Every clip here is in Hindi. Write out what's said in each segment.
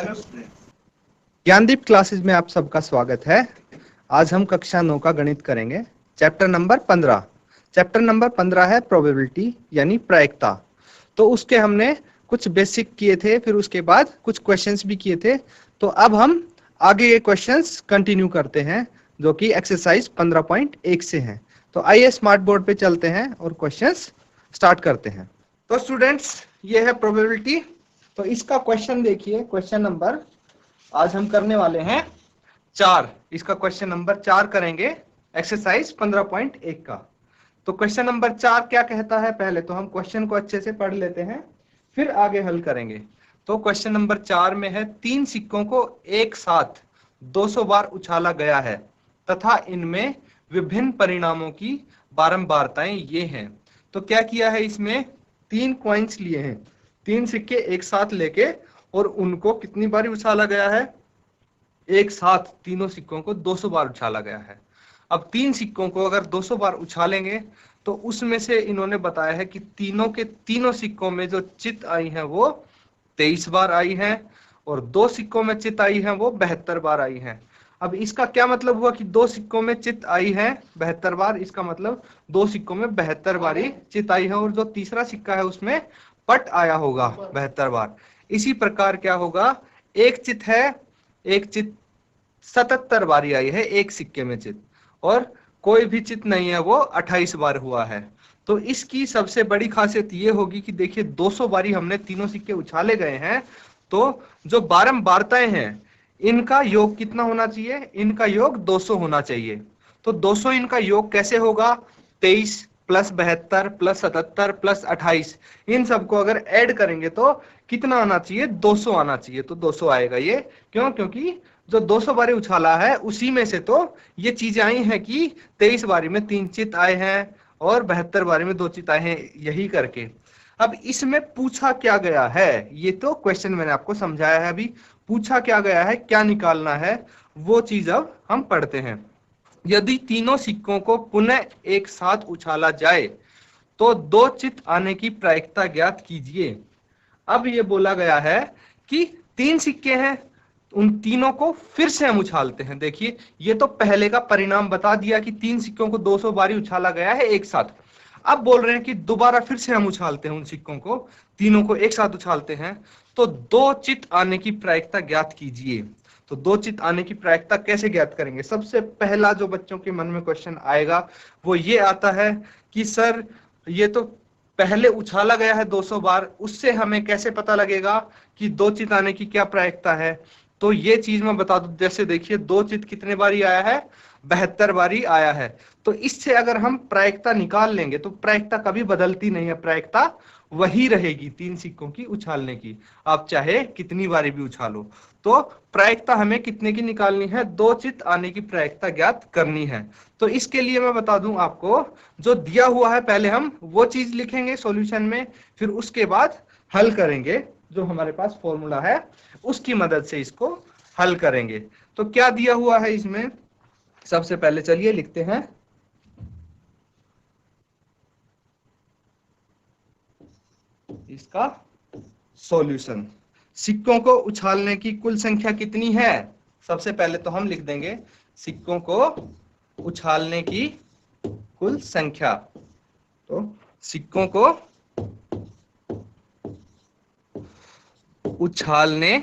हेलो स्टूडेंट, ज्ञानदीप क्लासेस में आप सबका स्वागत है। आज हम कक्षा 9 का गणित करेंगे। Chapter number 15। चैप्टर नंबर 15 है प्रोबेबिलिटी यानी प्रायिकता। तो उसके हमने कुछ बेसिक किए थे, फिर उसके बाद कुछ क्वेश्चंस भी किए थे। तो अब हम आगे ये क्वेश्चंस कंटिन्यू करते हैं जो कि एक्सरसाइज 15.1 से हैं। तो आइए स्मार्ट बोर्ड पे चलते हैं और क्वेश्चंस स्टार्ट करते हैं। तो स्टूडेंट्स, ये है प्रोबेबिलिटी। तो इसका क्वेश्चन देखिए, क्वेश्चन नंबर आज हम करने वाले हैं 4। इसका क्वेश्चन नंबर 4 करेंगे एक्सरसाइज 15.1 का। तो क्वेश्चन नंबर 4 क्या कहता है, पहले तो हम क्वेश्चन को अच्छे से पढ़ लेते हैं, फिर आगे हल करेंगे। तो क्वेश्चन नंबर 4 में है 3 सिक्कों को एक साथ 200 बार उछाला गया है तथा इनमें विभिन्न परिणामों की बारंबारताएं ये हैं। तो क्या किया है, इसमें 3 कॉइन्स लिए हैं, 3 सिक्के एक साथ लेके, और उनको कितनी बार उछाला गया है, एक साथ तीनों सिक्कों को 200 बार उछाला गया है। अब 3 सिक्कों को अगर 200 बार उछालेंगे तो उसमें से इन्होंने बताया है कि तीनों के तीनों सिक्कों में जो चित आई है वो 23 बार आई है, और 2 सिक्कों में चित आई है वो 72 बार आई है। अब इसका क्या मतलब हुआ कि 2 सिक्कों में चित आई है 72 बार, इसका मतलब 2 सिक्कों में 72 बारी चित आई है, और जो तीसरा सिक्का है उसमें पट आया होगा 72 बार। इसी प्रकार क्या होगा, एक चित है, एक चित 77 बारी आई है एक सिक्के में चित, और कोई भी चित नहीं है वो 28 बार हुआ है। तो इसकी सबसे बड़ी खासियत ये होगी कि देखिए 200 बारी हमने तीनों सिक्के उछाले गए हैं, तो जो बारंबारताएं हैं इनका योग कितना होना चाहिए, इनका योग 200 होना चाहिए। तो 200 इनका योग कैसे होगा, 23 प्लस 72 प्लस 77 प्लस 28, इन सबको अगर ऐड करेंगे तो कितना आना चाहिए, 200 आना चाहिए। तो 200 आएगा ये, क्यों, क्योंकि जो 200 बारी उछाला है उसी में से तो ये चीजें आई हैं कि 23 बारी में 3 चित आए हैं और 72 बारी में 2 चित आए हैं, यही करके। अब इसमें पूछा क्या गया है, ये तो क्वेश्चन मैंने आपको समझाया है, अभी पूछा क्या गया है, क्या निकालना है, वो चीज अब हम पढ़ते हैं। यदि तीनों सिक्कों को पुनः एक साथ उछाला जाए तो 2 चित आने की प्रायिकता ज्ञात कीजिए। अब ये बोला गया है कि 3 सिक्के हैं, उन तीनों को फिर से हम उछालते हैं। देखिए ये तो पहले का परिणाम बता दिया कि 3 सिक्कों को 200 बारी उछाला गया है एक साथ। अब बोल रहे हैं कि दोबारा फिर से हम उछालते हैं उन सिक्कों को, तीनों को एक साथ उछालते हैं, तो 2 चित आने की प्रायिकता ज्ञात कीजिए। तो 2 चित आने की प्रायिकता कैसे ज्ञात करेंगे, सबसे पहला जो बच्चों के मन में क्वेश्चन आएगा वो ये आता है कि सर ये तो पहले उछाला गया है 200 बार, उससे हमें कैसे पता लगेगा कि 2 चित आने की क्या प्रायिकता है। तो ये चीज मैं बता दूं, जैसे देखिए 2 चित कितने बारी आया है, 72 बारी आया है। तो इससे अगर हम प्रायिकता निकाल लेंगे तो प्रायिकता कभी बदलती नहीं है, प्रायिकता वही रहेगी 3 सिक्कों की उछालने की, आप चाहे कितनी बारी भी उछालो। तो प्रायिकता हमें कितने की निकालनी है, 2 चित आने की प्रायिकता ज्ञात करनी है। तो इसके लिए मैं बता दूं आपको, जो दिया हुआ है पहले हम वो चीज लिखेंगे सॉल्यूशन में, फिर उसके बाद हल करेंगे, जो हमारे पास फॉर्मूला है उसकी मदद से इसको हल करेंगे। तो क्या दिया हुआ है इसमें, सबसे पहले चलिए लिखते हैं। इसका सॉल्यूशन, सिक्कों को उछालने की कुल संख्या कितनी है, सबसे पहले तो हम लिख देंगे सिक्कों को उछालने की कुल संख्या। तो सिक्कों को उछालने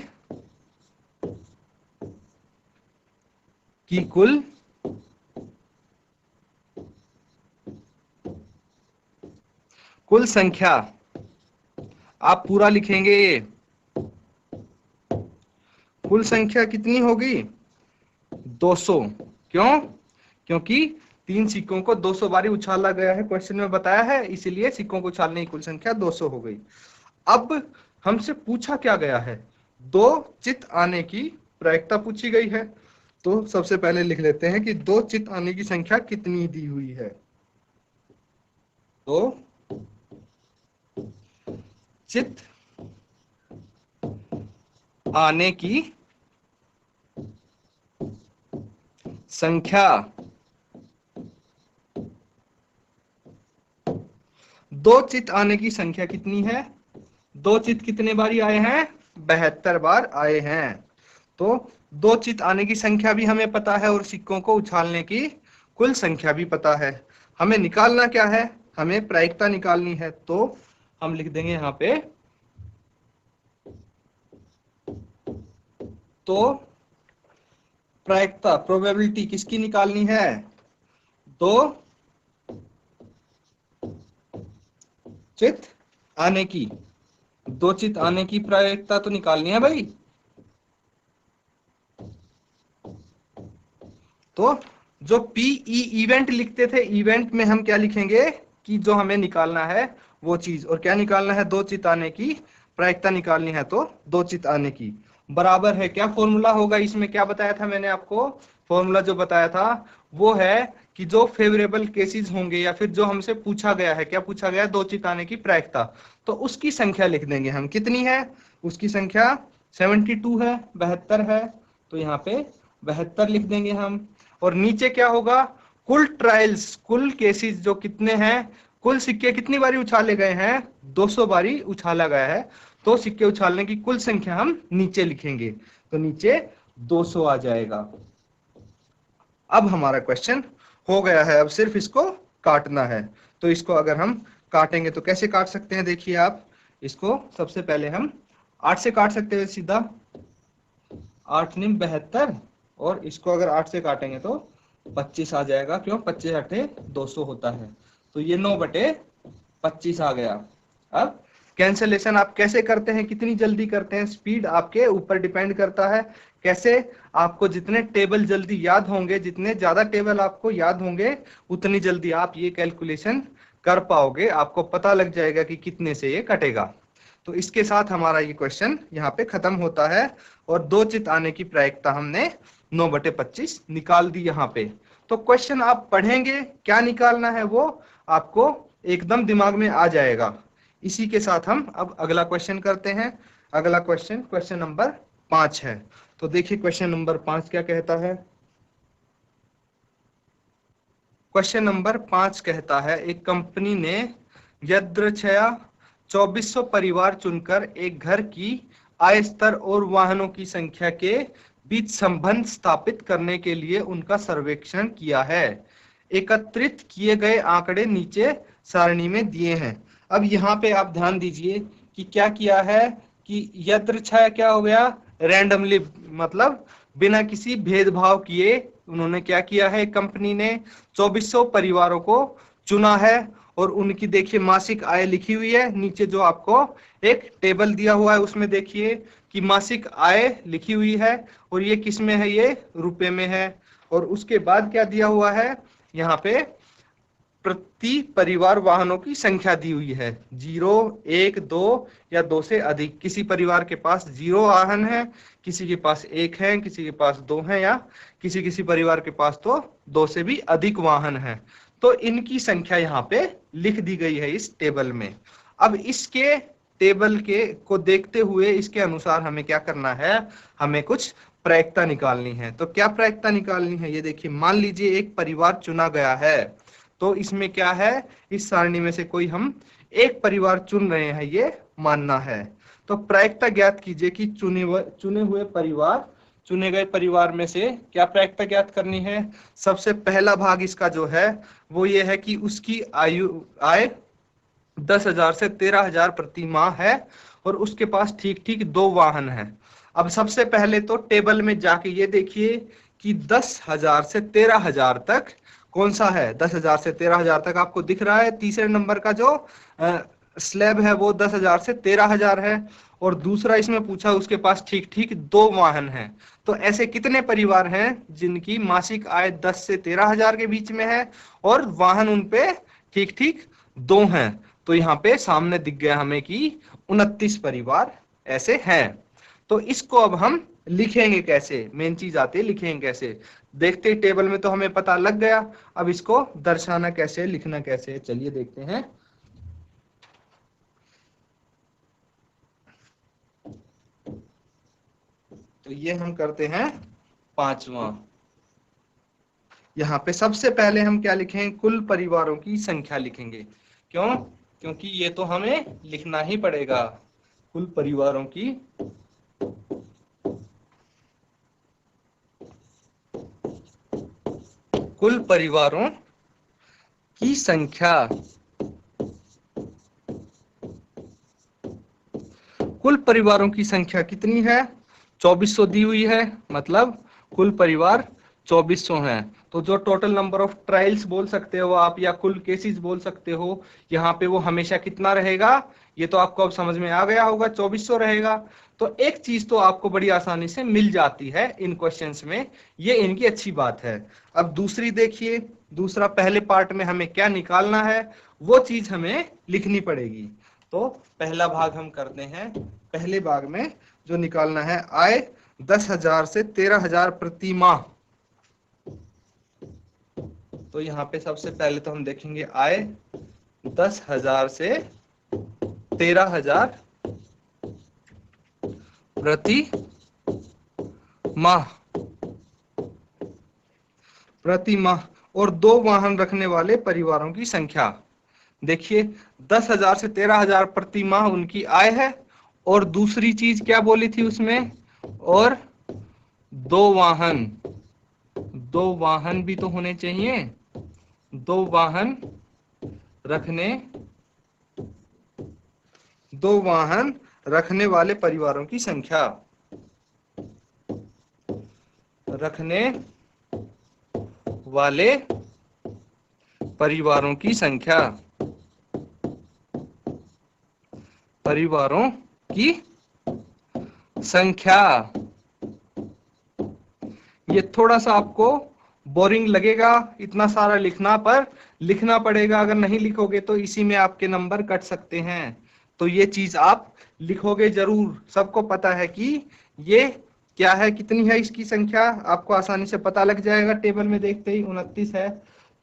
की कुल संख्या, आप पूरा लिखेंगे, ये कुल संख्या कितनी होगी, 200। क्यों, क्योंकि 3 सिक्कों को 200 बारी उछाला गया है, क्वेश्चन में बताया है, इसीलिए सिक्कों को उछालने की कुल संख्या 200 हो गई। अब हमसे पूछा क्या गया है, 2 चित आने की प्रायिकता पूछी गई है। तो सबसे पहले लिख लेते हैं कि 2 चित आने की संख्या कितनी दी हुई है। तो चित आने की संख्या, 2 चित आने की संख्या कितनी है, 2 चित कितने बारी आए हैं, 72 बार आए हैं। तो दो चित आने की संख्या भी हमें पता है और सिक्कों को उछालने की कुल संख्या भी पता है। हमें निकालना क्या है, हमें प्रायिकता निकालनी है। तो हम लिख देंगे यहाँ पे, तो प्रायिकता प्रोबेबिलिटी किसकी निकालनी है, दो चित आने की, दो चित आने की प्रायिकता तो निकालनी है भाई। तो जो पीई इवेंट लिखते थे, इवेंट में हम क्या लिखेंगे कि जो हमें निकालना है वो चीज, और क्या निकालना है, दो चित आने की प्रायिकता निकालनी है। तो दो चित आने की बराबर है, क्या फॉर्मूला होगा इसमें, क्या बताया था मैंने आपको, फॉर्मूला जो बताया था वो है कि जो फेवरेबल केसेस होंगे या फिर जो हमसे पूछा गया है, क्या पूछा गया है, दो चित आने की प्रायिकता, तो उसकी संख्या लिख देंगे हम। कितनी है उसकी संख्या, 72 है, 72 है, तो यहाँ पे 72 लिख देंगे हम। और नीचे क्या होगा, कुल ट्रायल्स, कुल केसेस जो कितने हैं, कुल सिक्के कितनी बारी उछाले गए हैं, 200 बारी उछाला गया है। तो सिक्के उछालने की कुल संख्या हम नीचे लिखेंगे, तो नीचे 200 आ जाएगा। अब हमारा क्वेश्चन हो गया है, अब सिर्फ इसको काटना है। तो इसको अगर हम काटेंगे तो कैसे काट सकते हैं, देखिए आप इसको, सबसे पहले हम 8 से काट सकते हैं सीधा, 8 निम 72, और इसको अगर 8 से काटेंगे तो 25 आ जाएगा, क्यों, 25 8 200 होता है। तो ये 9/25 आ गया। अब कैंसलेशन आप कैसे करते हैं, कितनी जल्दी करते हैं, स्पीड आपके ऊपर डिपेंड करता है। कैसे, आपको जितने टेबल जल्दी याद होंगे, जितने ज्यादा टेबल आपको याद होंगे, उतनी जल्दी आप ये कैलकुलेशन कर पाओगे, आपको पता लग जाएगा कि कितने से ये कटेगा। तो इसके साथ हमारा ये क्वेश्चन यहाँ पे खत्म होता है, और दो चित आने की प्रायिकता हमने 9/25 निकाल दी यहाँ पे। तो क्वेश्चन आप पढ़ेंगे, क्या निकालना है वो आपको एकदम दिमाग में आ जाएगा। इसी के साथ हम अब अगला क्वेश्चन करते हैं। अगला क्वेश्चन, क्वेश्चन नंबर 5 है। तो देखिए क्वेश्चन नंबर 5 क्या कहता है। क्वेश्चन नंबर 5 कहता है, एक कंपनी ने यदृच्छया 2400 परिवार चुनकर एक घर की आय स्तर और वाहनों की संख्या के बीच संबंध स्थापित करने के लिए उनका सर्वेक्षण किया है। एकत्रित किए गए आंकड़े नीचे सारणी में दिए हैं। अब यहाँ पे आप ध्यान दीजिए कि क्या किया है कि यदृच्छया क्या हो गया, रैंडमली, मतलब बिना किसी भेदभाव किए उन्होंने क्या किया है, कंपनी ने 2400 परिवारों को चुना है, और उनकी देखिए मासिक आय लिखी हुई है। नीचे जो आपको एक टेबल दिया हुआ है उसमें देखिए कि मासिक आय लिखी हुई है, और ये किस में है, ये रुपए में है। और उसके बाद क्या दिया हुआ है, यहाँ पे प्रति परिवार वाहनों की संख्या दी हुई है, 0, 1, 2 या 2 से अधिक। किसी परिवार के पास 0 वाहन है, किसी के पास 1 है, किसी के पास 2 है, या किसी किसी परिवार के पास तो 2 से भी अधिक वाहन है। तो इनकी संख्या यहाँ पे लिख दी गई है इस टेबल में। अब इसके टेबल के को देखते हुए इसके अनुसार हमें क्या करना है, हमें कुछ प्रायिकता निकालनी है। तो क्या प्रायिकता निकालनी है, ये देखिए, मान लीजिए एक परिवार चुना गया है, तो इसमें क्या है, इस सारणी में से कोई हम एक परिवार चुन रहे हैं, ये मानना है। तो प्रायिकता ज्ञात कीजिए कि चुने हुए परिवार, चुने गए परिवार में से क्या प्रायिकता ज्ञात करनी है। सबसे पहला भाग इसका जो है वो ये है कि उसकी आय 10,000 से 13,000 प्रति माह है, और उसके पास ठीक ठीक 2 वाहन है। अब सबसे पहले तो टेबल में जाके ये देखिए कि 10,000 से 13,000 तक कौन सा है, 10,000 से 13,000 तक आपको दिख रहा है। तीसरे नंबर का जो स्लैब है वो 10,000 से 13,000 है, और दूसरा इसमें पूछा उसके पास ठीक ठीक 2 वाहन है। तो ऐसे कितने परिवार हैं जिनकी मासिक आय 10 से 13,000 के बीच में है, और वाहन उनपे ठीक ठीक 2 हैं। तो यहाँ पे सामने दिख गया हमें कि 29 परिवार ऐसे हैं। तो इसको अब हम लिखेंगे कैसे, मेन चीज आती है, लिखेंगे कैसे। देखते ही टेबल में तो हमें पता लग गया, अब इसको दर्शाना कैसे, लिखना कैसे, चलिए देखते हैं। तो ये हम करते हैं 5वां। यहाँ पे सबसे पहले हम क्या लिखेंगे, कुल परिवारों की संख्या लिखेंगे। क्यों, क्योंकि ये तो हमें लिखना ही पड़ेगा, कुल परिवारों की कुल परिवारों की संख्या, कुल परिवारों की संख्या कितनी है? 2400 दी हुई है, मतलब कुल परिवार 2400 हैं। तो जो टोटल नंबर ऑफ ट्रायल्स बोल सकते हो आप, या कुल केसेस बोल सकते हो, यहाँ पे वो हमेशा कितना रहेगा? ये तो आपको अब समझ में आ गया होगा, 2400 रहेगा। तो एक चीज तो आपको बड़ी आसानी से मिल जाती है इन क्वेश्चंस में, ये इनकी अच्छी बात है। अब दूसरी देखिए, दूसरा पहले पार्ट में हमें क्या निकालना है, वो चीज हमें लिखनी पड़ेगी। तो पहला भाग हम करते हैं। पहले भाग में जो निकालना है, आय 10,000 से 13,000 प्रति माह। तो यहाँ पे सबसे पहले तो हम देखेंगे आय 10,000 से 13,000 प्रति माह, प्रति माह। और 2 वाहन रखने वाले परिवारों की संख्या। देखिए 10,000 से 13,000 प्रति माह उनकी आय है, और दूसरी चीज क्या बोली थी उसमें, और 2 वाहन, 2 वाहन भी तो होने चाहिए, 2 वाहन रखने, 2 वाहन रखने वाले परिवारों की संख्या, रखने वाले परिवारों की संख्या, परिवारों की संख्या। ये थोड़ा सा आपको बोरिंग लगेगा इतना सारा लिखना, पर लिखना पड़ेगा। अगर नहीं लिखोगे तो इसी में आपके नंबर कट सकते हैं। तो ये चीज आप लिखोगे जरूर। सबको पता है कि ये क्या है, कितनी है इसकी संख्या, आपको आसानी से पता लग जाएगा टेबल में देखते ही। 29 है।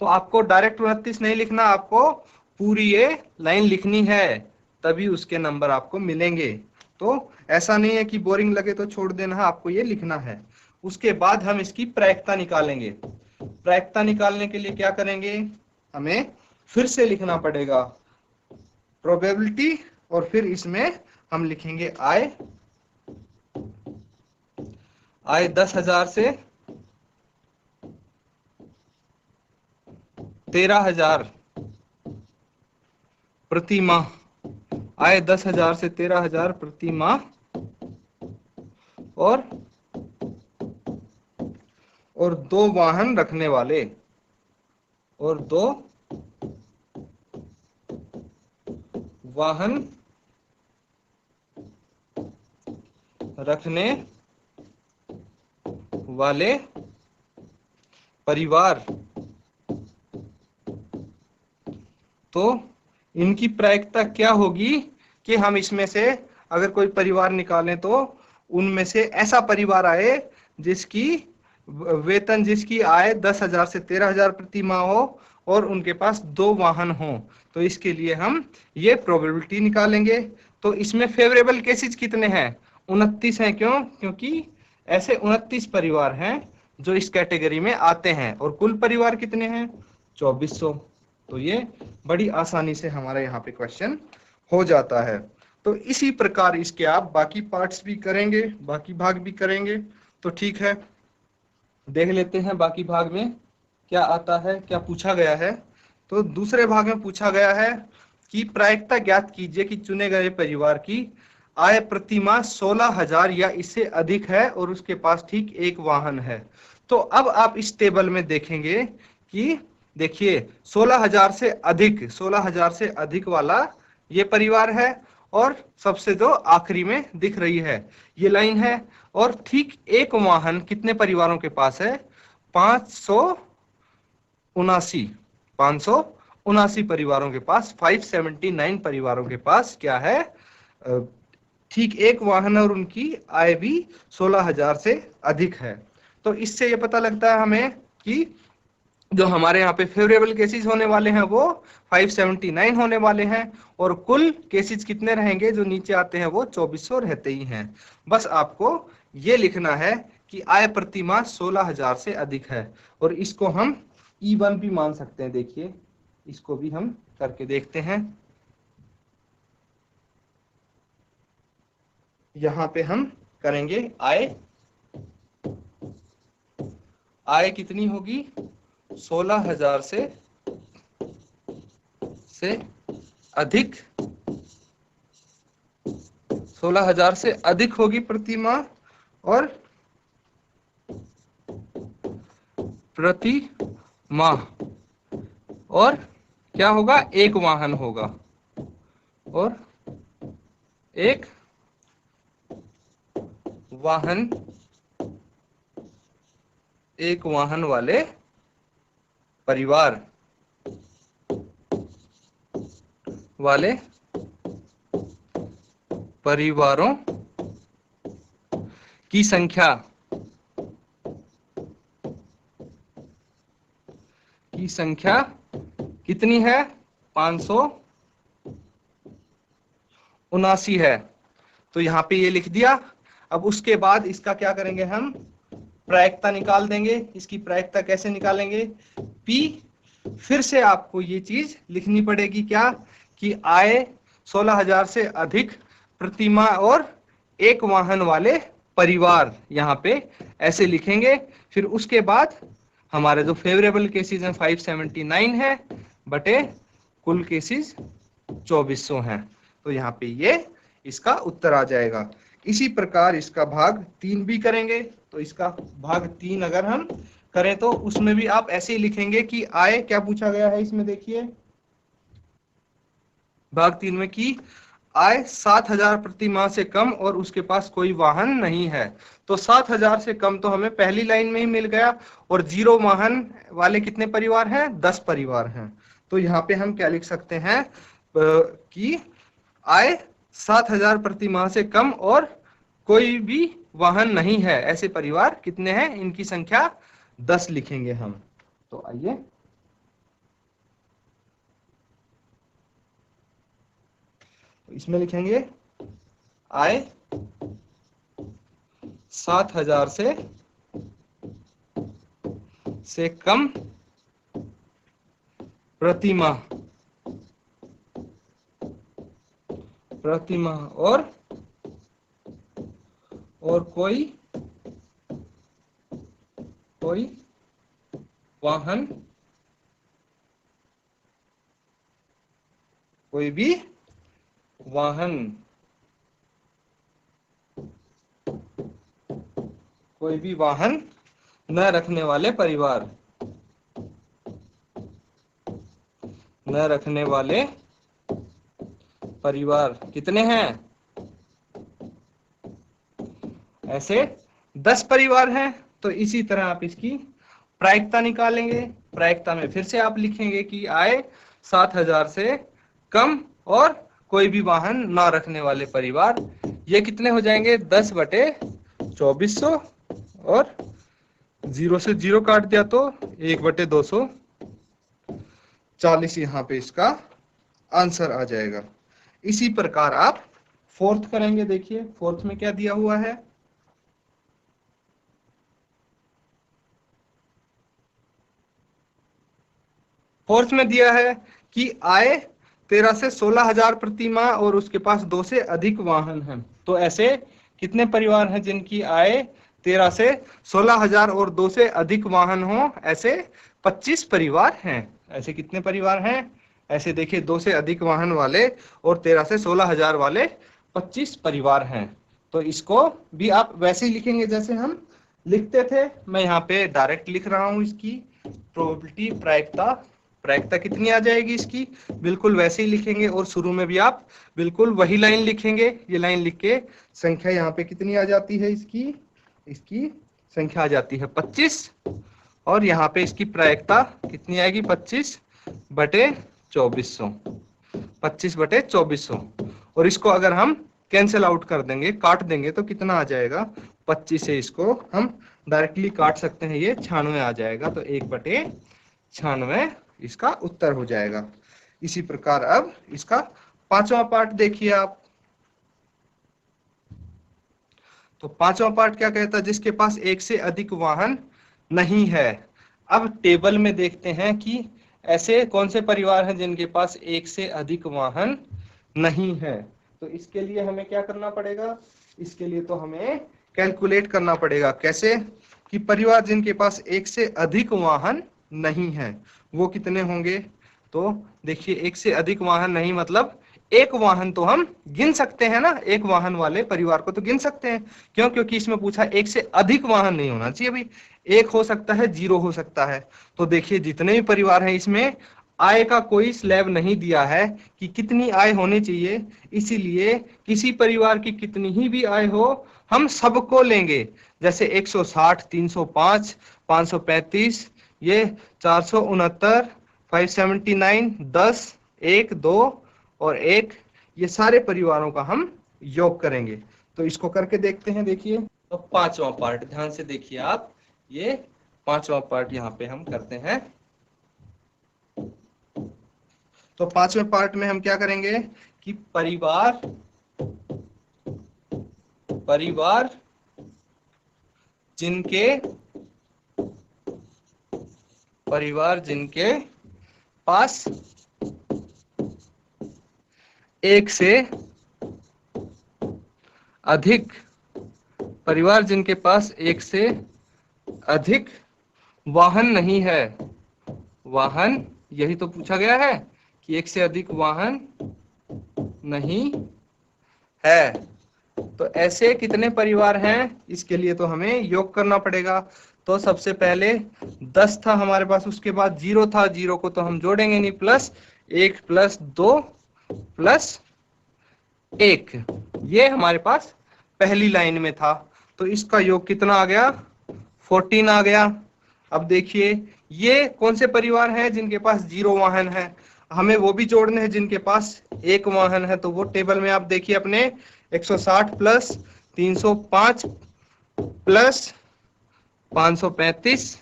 तो आपको डायरेक्ट 29 नहीं लिखना, आपको पूरी ये लाइन लिखनी है, तभी उसके नंबर आपको मिलेंगे। तो ऐसा नहीं है कि बोरिंग लगे तो छोड़ देना, आपको ये लिखना है। उसके बाद हम इसकी प्रायिकता निकालेंगे। प्रायिकता निकालने के लिए क्या करेंगे, हमें फिर से लिखना पड़ेगा प्रोबेबिलिटी, और फिर इसमें हम लिखेंगे आय, आय 10,000 से 13,000 प्रति माह, आय 10,000 से 13,000 प्रति माह, और 2 वाहन रखने वाले, और 2 वाहन रखने वाले परिवार। तो इनकी प्रायिकता क्या होगी कि हम इसमें से अगर कोई परिवार निकालें तो उनमें से ऐसा परिवार आए जिसकी वेतन, जिसकी आय 10,000 से 13,000 प्रति माह हो, और उनके पास 2 वाहन हो। तो इसके लिए हम ये प्रोबेबिलिटी निकालेंगे। तो इसमें फेवरेबल केसेस कितने हैं? 29 हैं। क्यों? क्योंकि ऐसे 29 परिवार हैं जो इस कैटेगरी में आते हैं, और कुल परिवार कितने हैं? 2400। तो ये बड़ी आसानी से हमारा यहाँ पे क्वेश्चन हो जाता है। तो इसी प्रकार इसके आप बाकी पार्ट्स भी करेंगे, बाकी भाग भी करेंगे। तो ठीक है, देख लेते हैं बाकी भाग में क्या आता है, क्या पूछा गया है। तो दूसरे भाग में पूछा गया है कि प्रायिकता ज्ञात कीजिए कि चुने गए परिवार की आय प्रति माह 16,000 या इससे अधिक है और उसके पास ठीक 1 वाहन है। तो अब आप इस टेबल में देखेंगे कि देखिए 16,000 से अधिक, 16,000 से अधिक वाला ये परिवार है, और सबसे जो आखिरी में दिख रही है ये लाइन है। और ठीक 1 वाहन कितने परिवारों के पास है? 579 परिवारों के पास, 579 परिवारों के पास क्या है? ठीक 1 वाहन, और उनकी आय भी 16,000 से अधिक है। तो इससे ये पता लगता है हमें कि जो हमारे यहाँ पे फेवरेबल केसेस होने वाले हैं वो 579 होने वाले हैं, और कुल केसेस कितने रहेंगे जो नीचे आते हैं वो 2400 रहते ही हैं। बस आपको ये लिखना है कि आय प्रति माह 16,000 से अधिक है, और इसको हम E1 भी मान सकते हैं। देखिए इसको भी हम करके देखते हैं। यहाँ पे हम करेंगे आय, आय कितनी होगी? 16,000 से अधिक, 16,000 से अधिक होगी प्रति माह, और प्रति माह, और क्या होगा, एक वाहन होगा, और एक वाहन, एक वाहन वाले परिवारों की संख्या कितनी है, 579 है। तो यहाँ पे ये लिख दिया। अब उसके बाद इसका क्या करेंगे, हम प्रायिकता निकाल देंगे। इसकी प्रायिकता कैसे निकालेंगे, P, फिर से आपको ये चीज लिखनी पड़ेगी, क्या, कि आय 16,000 से अधिक प्रति माह और एक वाहन वाले परिवार, यहाँ पे ऐसे लिखेंगे। फिर उसके बाद हमारे जो फेवरेबल केसेस हैं 579 है, बटे कुल केसेस 2400 हैं। तो यहाँ पे ये इसका उत्तर आ जाएगा। इसी प्रकार इसका भाग 3 भी करेंगे। तो इसका भाग 3 अगर हम करें तो उसमें भी आप ऐसे ही लिखेंगे कि आय, क्या पूछा गया है इसमें, देखिए भाग 3 में कि आय 7,000 प्रति माह से कम और उसके पास कोई वाहन नहीं है। तो 7,000 से कम तो हमें पहली लाइन में ही मिल गया, और 0 वाहन वाले कितने परिवार हैं, 10 परिवार हैं। तो यहाँ पे हम क्या लिख सकते हैं कि आय 7,000 प्रति माह से कम और कोई भी वाहन नहीं है, ऐसे परिवार कितने हैं, इनकी संख्या 10 लिखेंगे हम। तो आइए, तो इसमें लिखेंगे आय 7,000 से कम प्रति माह और कोई वाहन, कोई भी वाहन न रखने वाले परिवार, कितने हैं, ऐसे 10 परिवार हैं। तो इसी तरह आप इसकी प्रायिकता निकालेंगे। प्रायिकता में फिर से आप लिखेंगे कि आय 7,000 से कम और कोई भी वाहन ना रखने वाले परिवार, ये कितने हो जाएंगे, 10 बटे 2400, और 0 से 0 काट दिया तो 1 बटे 240 यहाँ पे इसका आंसर आ जाएगा। इसी प्रकार आप फोर्थ करेंगे। देखिए फोर्थ में क्या दिया हुआ है, फोर्थ में दिया है कि आय 13 से 16,000 प्रति माह और उसके पास 2 से अधिक वाहन हैं। तो ऐसे कितने परिवार हैं जिनकी आय 13 से 16,000 और 2 से अधिक वाहन हो, ऐसे 25 परिवार हैं। ऐसे कितने परिवार हैं, ऐसे देखिए 2 से अधिक वाहन वाले और 13 से 16,000 वाले 25 परिवार हैं। तो इसको भी आप वैसे ही लिखेंगे जैसे हम लिखते थे। मैं यहाँ पे डायरेक्ट लिख रहा हूँ, इसकी प्रोबेबिलिटी प्रायिकता कितनी आ जाएगी इसकी, बिल्कुल वैसे ही लिखेंगे। और शुरू में भी आप बिल्कुल वही लाइन लिखेंगे। ये लाइन लिख के संख्या यहाँ पे कितनी आ जाती है, इसकी संख्या आ जाती है 25, और यहाँ पे इसकी प्रायिकता कितनी आएगी, 25 बटे 2400, 25 बटे 2400। और इसको अगर हम कैंसिल आउट कर देंगे, काट देंगे, तो कितना आ जाएगा, 25 से इसको हम डायरेक्टली काट सकते हैं, ये 96 आ जाएगा। तो 1 बटे 96 इसका उत्तर हो जाएगा। इसी प्रकार अब इसका 5वां पार्ट देखिए आप। तो 5वां पार्ट क्या कहता है, जिसके पास 1 से अधिक वाहन नहीं है। अब टेबल में देखते हैं कि ऐसे कौन से परिवार हैं जिनके पास 1 से अधिक वाहन नहीं है। तो इसके लिए हमें क्या करना पड़ेगा, इसके लिए तो हमें कैलकुलेट करना पड़ेगा। कैसे, कि परिवार जिनके पास 1 से अधिक वाहन नहीं है, वो कितने होंगे? तो देखिए, एक से अधिक वाहन नहीं मतलब एक वाहन तो हम गिन सकते हैं ना, एक वाहन वाले परिवार को तो गिन सकते हैं। क्यों? क्योंकि इसमें पूछा एक से अधिक वाहन नहीं होना चाहिए भाई, एक हो सकता है, जीरो हो सकता है। तो देखिए जितने भी परिवार हैं इसमें आय का कोई स्लैब नहीं दिया है कि कितनी आय होनी चाहिए, इसीलिए किसी परिवार की कितनी ही भी आय हो हम सबको लेंगे। जैसे 160, 305, 535, ये 469, 579, 10, 1, 2 और 1, ये सारे परिवारों का हम योग करेंगे। तो इसको करके देखते हैं। देखिए, तो पांचवा पार्ट ध्यान से देखिए आप, ये पांचवा पार्ट यहाँ पे हम करते हैं। तो पांचवें पार्ट में हम क्या करेंगे कि परिवार जिनके पास एक से अधिक वाहन नहीं है, वाहन यही तो पूछा गया है कि एक से अधिक वाहन नहीं है। तो ऐसे कितने परिवार हैं, इसके लिए तो हमें योग करना पड़ेगा। तो सबसे पहले 10 था हमारे पास, उसके बाद 0 था, 0 को तो हम जोड़ेंगे नहीं, प्लस 1 प्लस 2 प्लस 1, ये हमारे पास पहली लाइन में था। तो इसका योग कितना आ गया? 14 आ गया। अब देखिए ये कौन से परिवार हैं जिनके पास 0 वाहन है, हमें वो भी जोड़ने हैं जिनके पास 1 वाहन है। तो वो टेबल में आप देखिए अपने 160 प्लस 305 प्लस 535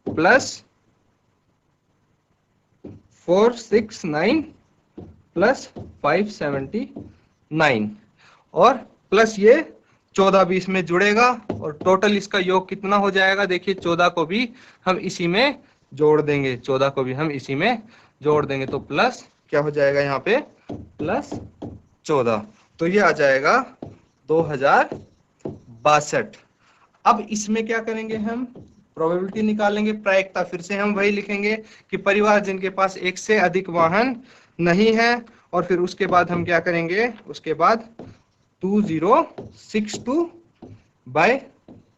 प्लस 469 प्लस 579 और प्लस ये 14 भी इसमें जुड़ेगा और टोटल इसका योग कितना हो जाएगा? देखिए 14 को भी हम इसी में जोड़ देंगे, 14 को भी हम इसी में जोड़ देंगे। तो प्लस क्या हो जाएगा यहाँ पे? प्लस 14, तो ये आ जाएगा 2062। अब इसमें क्या करेंगे हम? प्रोबेबिलिटी निकालेंगे, प्रायिकता फिर से हम वही लिखेंगे कि परिवार जिनके पास एक से अधिक वाहन नहीं है, और फिर उसके बाद हम क्या करेंगे? उसके बाद 2062 बाय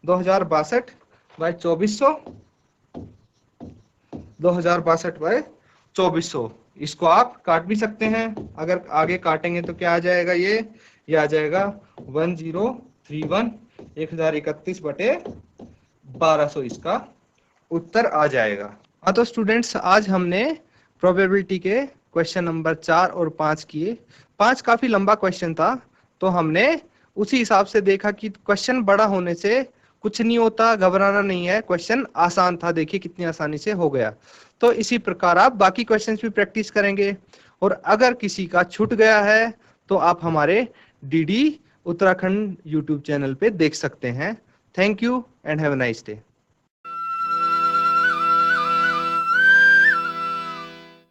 2062 बाय 2400, 2062 बाय 2400। इसको आप काट भी सकते हैं, अगर आगे काटेंगे तो क्या आ जाएगा? ये आ जाएगा 1031, 1031 बटे 1200, इसका उत्तर आ जाएगा। हाँ तो स्टूडेंट्स, आज हमने प्रोबेबिलिटी के क्वेश्चन नंबर 4 और 5 किए। 5 काफी लंबा क्वेश्चन था, तो हमने उसी हिसाब से देखा कि क्वेश्चन बड़ा होने से कुछ नहीं होता, घबराना नहीं है, क्वेश्चन आसान था, देखिए कितनी आसानी से हो गया। तो इसी प्रकार आप बाकी क्वेश्चंस भी प्रैक्टिस करेंगे, और अगर किसी का छूट गया है तो आप हमारे डीडी उत्तराखंड यूट्यूब चैनल पे देख सकते हैं। Thank you and have a nice day.